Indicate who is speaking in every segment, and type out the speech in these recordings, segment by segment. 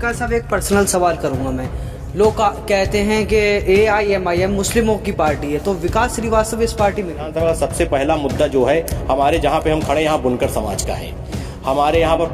Speaker 1: विकास साहब, एक पर्सनल सवाल करूंगा मैं। लोग कहते हैं कि AIMIM मुस्लिमों की पार्टी है, तो विकास श्रीवास्तव इस पार्टी में?
Speaker 2: सबसे पहला मुद्दा जो है हमारे जहाँ पे हम खड़े यहाँ बुनकर समाज का है। हमारे यहाँ पर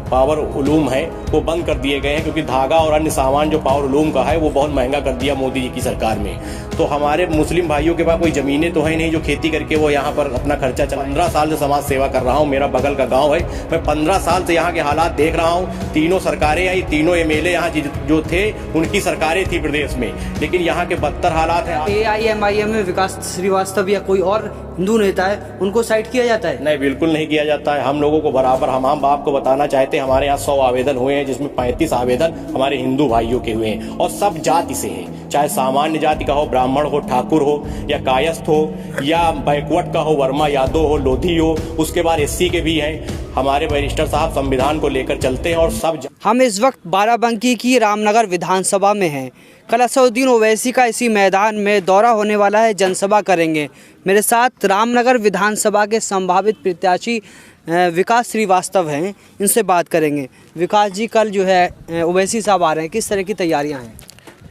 Speaker 2: पावर उलूम है वो बंद कर दिए गए हैं, क्योंकि धागा और अन्य सामान जो पावर उलूम का है वो बहुत महंगा कर दिया मोदी जी की सरकार में। तो हमारे मुस्लिम भाइयों के पास कोई ज़मीनें तो है नहीं जो खेती करके वो यहाँ पर अपना खर्चा चला। 15 साल से समाज सेवा कर रहा हूँ, मेरा बगल का गाँव है, मैं 15 साल से यहाँ के हालात देख रहा हूँ। तीनों सरकारें आई, तीनों MLA यहाँ जो थे उनकी सरकारें थी प्रदेश में, लेकिन यहाँ के बदतर हालात हैं।
Speaker 1: AIMIM में विकास श्रीवास्तव या कोई और हिंदू नेता है, उनको साइड किया जाता है?
Speaker 2: नहीं, बिल्कुल नहीं किया जाता है। हम लोगों को बराबर, हम आपको बताना चाहते हैं, हमारे यहाँ 100 आवेदन हुए हैं, जिसमें 35 आवेदन हमारे हिंदू भाइयों के हुए हैं, और सब जाति से हैं, चाहे सामान्य जाति का हो, ब्राह्मण हो, ठाकुर हो, या कायस्थ हो, या बैकवर्ड का हो, वर्मा यादव हो, लोधी हो, उसके बाद SC के भी हैं। हमारे बैरिस्टर साहब संविधान को लेकर चलते हैं और सब।
Speaker 1: हम इस वक्त बाराबंकी की रामनगर विधानसभा में हैं। कल असदुद्दीन ओवैसी का इसी मैदान में दौरा होने वाला है, जनसभा करेंगे। मेरे साथ रामनगर विधानसभा के संभावित प्रत्याशी विकास श्रीवास्तव हैं, इनसे बात करेंगे। विकास जी, कल जो है ओवैसी साहब आ रहे हैं, किस तरह की तैयारियां हैं?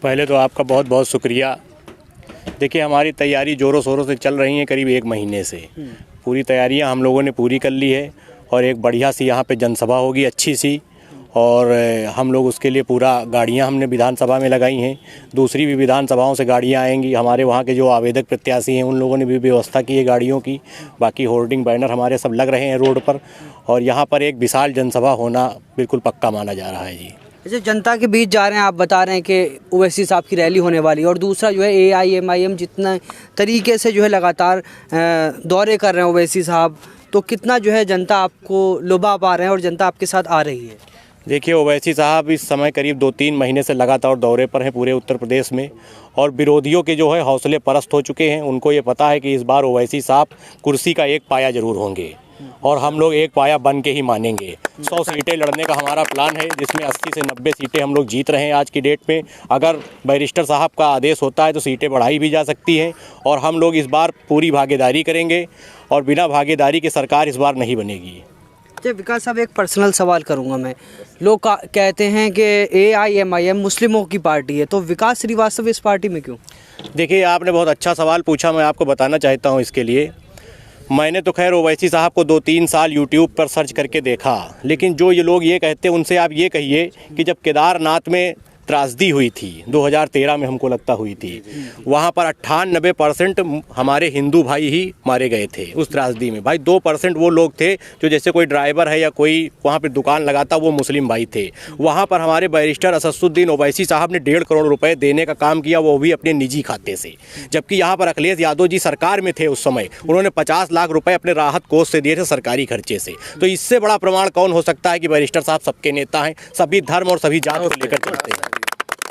Speaker 2: पहले तो आपका बहुत बहुत शुक्रिया। देखिए, हमारी तैयारी ज़ोरों शोरों से चल रही है, करीब 1 महीने से। पूरी तैयारियां हम लोगों ने पूरी कर ली है, और एक बढ़िया सी यहाँ पे जनसभा होगी, अच्छी सी, और हम लोग उसके लिए पूरा गाड़ियाँ हमने विधानसभा में लगाई हैं। दूसरी भी विधानसभाओं से गाड़ियाँ आएंगी। हमारे वहाँ के जो आवेदक प्रत्याशी हैं उन लोगों ने भी व्यवस्था की है गाड़ियों की। बाकी होर्डिंग बैनर हमारे सब लग रहे हैं रोड पर, और यहाँ पर एक विशाल जनसभा होना बिल्कुल पक्का माना जा रहा है जी।
Speaker 1: अच्छा, जनता के बीच जा रहे हैं, आप बता रहे हैं कि ओवैसी साहब की रैली होने वाली है, और दूसरा जो है AIMIM जितना तरीके से जो है लगातार दौरे कर रहे हैं ओवैसी साहब, तो कितना जो है जनता आपको लुभा पा रहे हैं और जनता आपके साथ आ रही है?
Speaker 2: देखिए, ओवैसी साहब इस समय करीब 2-3 महीने से लगातार दौरे पर हैं पूरे उत्तर प्रदेश में, और विरोधियों के जो है हौसले परस्त हो चुके हैं। उनको ये पता है कि इस बार ओवैसी साहब कुर्सी का एक पाया जरूर होंगे, और हम लोग एक पाया बन के ही मानेंगे। 100 सीटें लड़ने का हमारा प्लान है, जिसमें 80 से 90 सीटें हम लोग जीत रहे हैं आज की डेट में। अगर बैरिस्टर साहब का आदेश होता है तो सीटें बढ़ाई भी जा सकती हैं, और हम लोग इस बार पूरी भागीदारी करेंगे, और बिना भागीदारी के सरकार इस बार नहीं बनेगी।
Speaker 1: विकास साहब, एक पर्सनल सवाल करूंगा मैं। लोग कहते हैं कि AIMIM मुस्लिमों की पार्टी है, तो विकास श्रीवास्तव इस पार्टी में क्यों?
Speaker 2: देखिए, आपने बहुत अच्छा सवाल पूछा, मैं आपको बताना चाहता हूँ इसके लिए। मैंने तो खैर ओवैसी साहब को 2-3 साल यूट्यूब पर सर्च करके देखा, लेकिन जो ये लोग ये कहते हैं उनसे आप ये कहिए कि जब केदारनाथ में त्रासदी हुई थी 2013 में, हमको लगता हुई थी, वहाँ पर 98% हमारे हिंदू भाई ही मारे गए थे उस त्रासदी में। भाई 2% वो लोग थे जो जैसे कोई ड्राइवर है या कोई वहाँ पे दुकान लगाता, वो मुस्लिम भाई थे। वहाँ पर हमारे बैरिस्टर असदुद्दीन ओवैसी साहब ने 1.5 करोड़ रुपए देने का काम किया, वो भी अपने निजी खाते से। जबकि यहाँ पर अखिलेश यादव जी सरकार में थे उस समय, उन्होंने 50 लाख रुपए अपने राहत कोष से दिए थे, सरकारी खर्चे से। तो इससे बड़ा प्रमाण कौन हो सकता है कि बैरिस्टर साहब सबके नेता हैं, सभी धर्म और सभी जात को लेकर चलते हैं।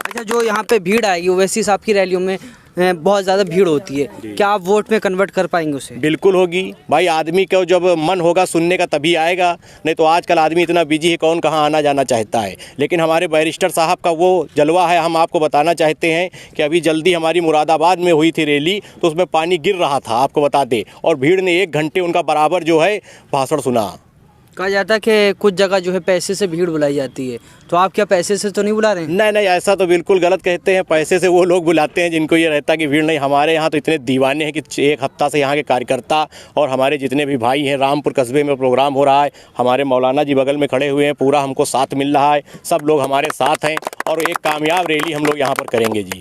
Speaker 1: अच्छा, जो यहाँ पे भीड़ आएगी ओवैसी साहब की रैलियों में, बहुत ज़्यादा भीड़ होती है, क्या आप वोट में कन्वर्ट कर पाएंगे उसे?
Speaker 2: बिल्कुल होगी भाई। आदमी को जब मन होगा सुनने का तभी आएगा, नहीं तो आजकल आदमी इतना बिजी है, कौन कहाँ आना जाना चाहता है। लेकिन हमारे बैरिस्टर साहब का वो जलवा है। हम आपको बताना चाहते हैं कि अभी जल्दी हमारी मुरादाबाद में हुई थी रैली, तो उसमें पानी गिर रहा था, आपको बता दें, और भीड़ ने 1 घंटे उनका बराबर जो है भाषण सुना।
Speaker 1: कहा जाता है कि कुछ जगह जो है पैसे से भीड़ बुलाई जाती है, तो आप क्या पैसे से तो नहीं बुला रहे हैं?
Speaker 2: नहीं नहीं, ऐसा तो बिल्कुल गलत कहते हैं। पैसे से वो लोग बुलाते हैं जिनको ये रहता है कि भीड़ नहीं। हमारे यहाँ तो इतने दीवाने हैं कि 1 हफ्ता से यहाँ के कार्यकर्ता और हमारे जितने भी भाई हैं, रामपुर कस्बे में प्रोग्राम हो रहा है, हमारे मौलाना जी बगल में खड़े हुए हैं, पूरा हमको साथ मिल रहा है, सब लोग हमारे साथ हैं, और एक कामयाब रैली हम लोग यहाँ पर करेंगे जी।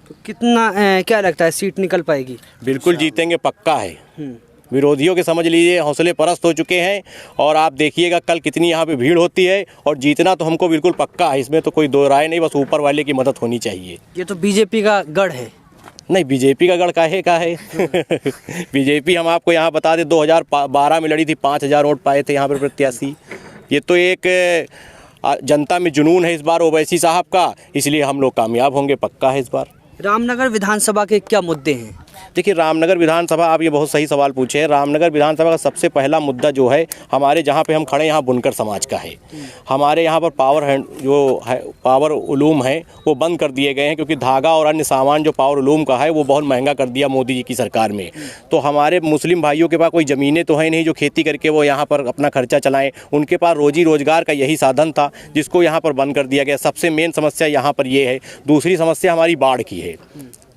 Speaker 1: तो कितना क्या लगता है सीट निकल पाएगी?
Speaker 2: बिल्कुल जीतेंगे, पक्का है। विरोधियों के समझ लीजिए हौसले परस्त हो चुके हैं, और आप देखिएगा कल कितनी यहाँ पे भीड़ होती है, और जीतना तो हमको बिल्कुल पक्का है, इसमें तो कोई दो राय नहीं, बस ऊपर वाले की मदद होनी चाहिए।
Speaker 1: ये तो बीजेपी का गढ़ है।
Speaker 2: नहीं, बीजेपी का गढ़ काहे का है? बीजेपी हम आपको यहाँ बता दें 2012 में लड़ी थी, 5000 वोट पाए थे यहाँ पर प्रत्याशी। ये तो एक जनता में जुनून है इस बार ओवैसी साहब का, इसलिए हम लोग कामयाब होंगे, पक्का है इस बार।
Speaker 1: रामनगर विधानसभा के क्या मुद्दे हैं?
Speaker 2: देखिए, रामनगर विधानसभा, आप ये बहुत सही सवाल पूछे हैं। रामनगर विधानसभा का सबसे पहला मुद्दा जो है, हमारे जहाँ पे हम खड़े यहाँ बुनकर समाज का है। हमारे यहाँ पर पावर उलूम है वो बंद कर दिए गए हैं, क्योंकि धागा और अन्य सामान जो पावर उलूम का है वो बहुत महंगा कर दिया मोदी जी की सरकार में। तो हमारे मुस्लिम भाइयों के पास कोई ज़मीनें तो है नहीं जो खेती करके वो यहाँ पर अपना खर्चा चलाएं। उनके पास रोजी रोजगार का यही साधन था, जिसको यहाँ पर बंद कर दिया गया। सबसे मेन समस्या यहाँ पर ये है। दूसरी समस्या हमारी बाढ़ की है।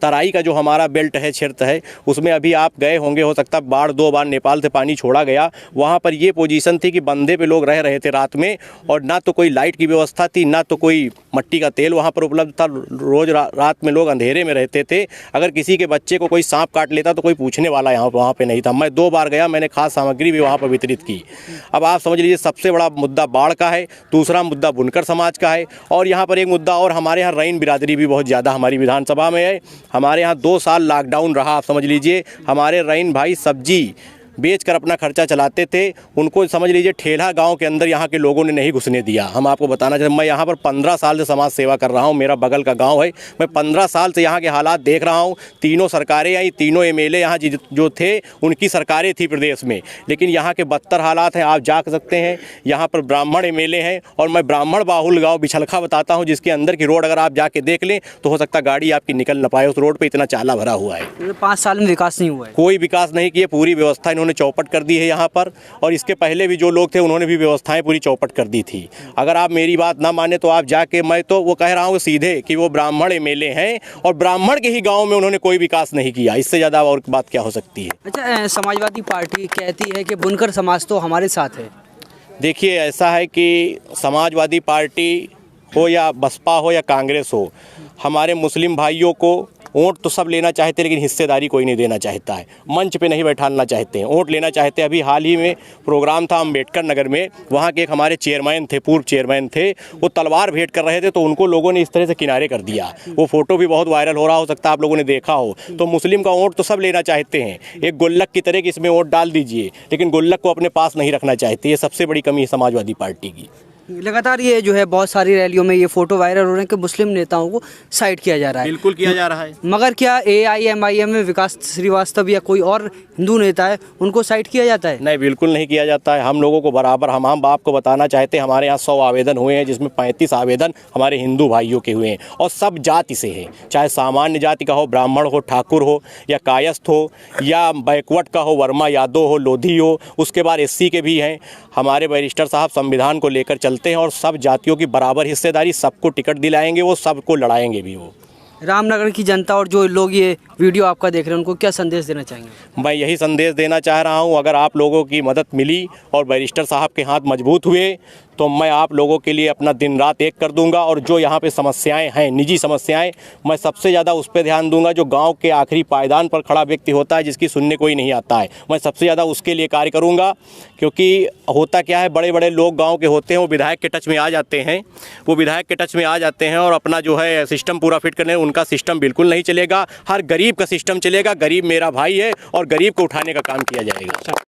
Speaker 2: तराई का जो हमारा बेल्ट है, क्षेत्र है, उसमें अभी आप गए होंगे, हो सकता है बाढ़ 2 बार नेपाल से पानी छोड़ा गया। वहाँ पर ये पोजीशन थी कि बंदे पे लोग रह रहे थे रात में, और ना तो कोई लाइट की व्यवस्था थी, ना तो कोई मट्टी का तेल वहाँ पर उपलब्ध था। रोज़ रात में लोग अंधेरे में रहते थे। अगर किसी के बच्चे को कोई सांप काट लेता तो कोई पूछने वाला वहाँ पर नहीं था। मैं 2 बार गया, मैंने खास सामग्री भी वहाँ पर वितरित की। अब आप समझ लीजिए, सबसे बड़ा मुद्दा बाढ़ का है, दूसरा मुद्दा बुनकर समाज का है, और यहाँ पर एक मुद्दा और, हमारे यहाँ रईन बिरादरी भी बहुत ज़्यादा हमारी विधानसभा में है। हमारे यहाँ 2 साल लॉकडाउन रहा। आप समझ लीजिए, हमारे रईन भाई सब्जी बेचकर अपना खर्चा चलाते थे। उनको समझ लीजिए ठेला गांव के अंदर यहाँ के लोगों ने नहीं घुसने दिया। हम आपको बताना चाहते हैं, मैं यहाँ पर 15 साल से समाज सेवा कर रहा हूँ। मेरा बगल का गांव है। मैं 15 साल से यहाँ के हालात देख रहा हूँ। तीनों सरकारें आई, तीनों एमएलए यहाँ जो थे उनकी सरकारें थी प्रदेश में, लेकिन यहाँ के बदतर हालात हैं। आप जा सकते हैं, यहाँ पर ब्राह्मण एमएलए हैं, और मैं ब्राह्मण बाहुल गाँव बिछलखा बताता हूँ, जिसके अंदर की रोड अगर आप जाके देख लें तो हो सकता गाड़ी आपकी निकल न पाए। उस रोड पर इतना चाला भरा हुआ है।
Speaker 1: 5 साल में विकास नहीं हुआ है,
Speaker 2: कोई विकास नहीं किए। पूरी व्यवस्था इन्होंने चौपट कर दी है यहाँ पर, और इसके पहले भी जो लोग थे उन्होंने भी व्यवस्थाएं पूरी चौपट कर दी थी। अगर आप मेरी बात ना माने तो आप जाके, मैं तो वो कह रहा हूँ सीधे कि वो ब्राह्मण एमएलए हैं, और ब्राह्मण के ही गांव में उन्होंने कोई विकास नहीं किया। इससे ज़्यादा और बात क्या हो सकती है।
Speaker 1: अच्छा, समाजवादी पार्टी कहती है कि बुनकर समाज तो हमारे साथ है।
Speaker 2: देखिए, ऐसा है कि समाजवादी पार्टी हो या बसपा हो या कांग्रेस हो, हमारे मुस्लिम भाइयों को वोट तो सब लेना चाहते हैं, लेकिन हिस्सेदारी कोई नहीं देना चाहता है। मंच पे नहीं बैठाना चाहते हैं, वोट लेना चाहते हैं। अभी हाल ही में प्रोग्राम था अम्बेडकर नगर में, वहाँ के एक हमारे चेयरमैन थे, पूर्व चेयरमैन थे, वो तलवार भेंट कर रहे थे, तो उनको लोगों ने इस तरह से किनारे कर दिया। वो फोटो भी बहुत वायरल हो रहा, हो सकता है आप लोगों ने देखा हो। तो मुस्लिम का वोट तो सब लेना चाहते हैं, एक गुल्लक की तरह कि इसमें वोट डाल दीजिए, लेकिन गुल्लक को अपने पास नहीं रखना चाहते। ये सबसे बड़ी कमी है समाजवादी पार्टी की।
Speaker 1: लगातार ये जो है बहुत सारी रैलियों में ये फोटो वायरल हो रहे हैं कि मुस्लिम नेताओं को साइड किया जा रहा है।
Speaker 2: बिल्कुल किया जा रहा है।
Speaker 1: मगर क्या AIMIM में विकास श्रीवास्तव या कोई और हिंदू नेता है, उनको साइड किया जाता है?
Speaker 2: नहीं, बिल्कुल नहीं किया जाता है। हम लोगों को बराबर, हम आपको बताना चाहते हैं, हमारे यहाँ 100 आवेदन हुए हैं, जिसमें 35 आवेदन हमारे हिंदू भाइयों के हुए हैं, और सब जाति से हैं। चाहे सामान्य जाति का हो, ब्राह्मण हो, ठाकुर हो, या कायस्थ हो, या बैकवर्ड का हो, वर्मा यादव हो, लोधी हो, उसके बाद SC के भी हैं। हमारे बैरिस्टर साहब संविधान को लेकर चलते हैं, और सब जातियों की बराबर हिस्सेदारी, सबको टिकट दिलाएंगे, वो सबको लड़ाएंगे भी। वो
Speaker 1: रामनगर की जनता और जो लोग ये वीडियो आपका देख रहे हैं, उनको क्या संदेश देना चाहेंगे?
Speaker 2: मैं यही संदेश देना चाह रहा हूं, अगर आप लोगों की मदद मिली और बैरिस्टर साहब के हाथ मजबूत हुए, तो मैं आप लोगों के लिए अपना दिन रात एक कर दूंगा। और जो यहाँ पे समस्याएं हैं, निजी समस्याएं, मैं सबसे ज़्यादा उस पर ध्यान दूंगा। जो गांव के आखिरी पायदान पर खड़ा व्यक्ति होता है, जिसकी सुनने कोई नहीं आता है, मैं सबसे ज़्यादा उसके लिए कार्य करूंगा। क्योंकि होता क्या है, बड़े बड़े लोग गाँव के होते हैं, वो विधायक के टच में आ जाते हैं, और अपना जो है सिस्टम पूरा फिट करने, उनका सिस्टम बिल्कुल नहीं चलेगा। हर गरीब का सिस्टम चलेगा। गरीब मेरा भाई है, और गरीब को उठाने का काम किया जाएगा।